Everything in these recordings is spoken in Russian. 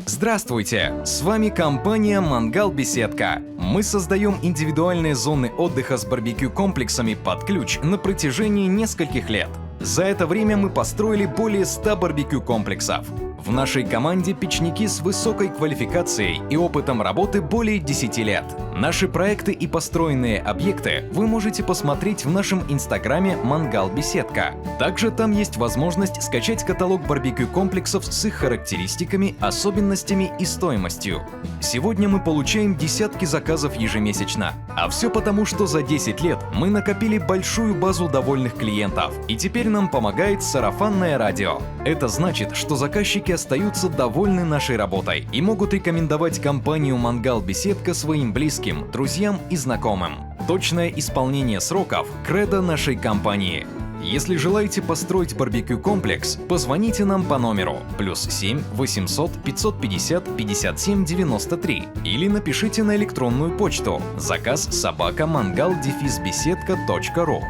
Здравствуйте! С вами компания «Мангал Беседка». Мы создаем индивидуальные зоны отдыха с барбекю-комплексами под ключ на протяжении нескольких лет. За это время мы построили более 100 барбекю-комплексов. В нашей команде печники с высокой квалификацией и опытом работы более 10 лет. Наши проекты и построенные объекты вы можете посмотреть в нашем инстаграме «Мангал Беседка». Также там есть возможность скачать каталог барбекю-комплексов с их характеристиками, особенностями и стоимостью. Сегодня мы получаем десятки заказов ежемесячно. А все потому, что за 10 лет мы накопили большую базу довольных клиентов. И теперь нам помогает сарафанное радио. Это значит, что заказчики остаются довольны нашей работой и могут рекомендовать компанию «Мангал Беседка» своим близким, друзьям и знакомым. Точное исполнение сроков – кредо нашей компании. Если желаете построить барбекю-комплекс, позвоните нам по номеру +7 800 550 57 93 или напишите на электронную почту заказ@mangal-беседка.ру.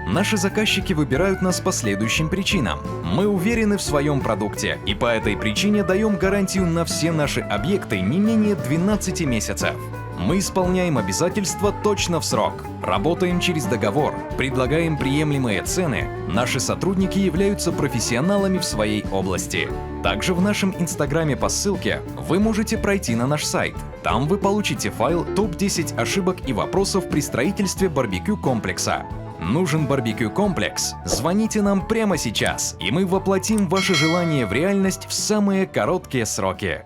Наши заказчики выбирают нас по следующим причинам. Мы уверены в своем продукте и по этой причине даем гарантию на все наши объекты не менее 12 месяцев. Мы исполняем обязательства точно в срок, работаем через договор, предлагаем приемлемые цены, наши сотрудники являются профессионалами в своей области. Также в нашем инстаграме по ссылке вы можете пройти на наш сайт. Там вы получите файл «Топ-10 ошибок и вопросов при строительстве барбекю-комплекса». Нужен барбекю-комплекс? Звоните нам прямо сейчас, и мы воплотим ваше желание в реальность в самые короткие сроки.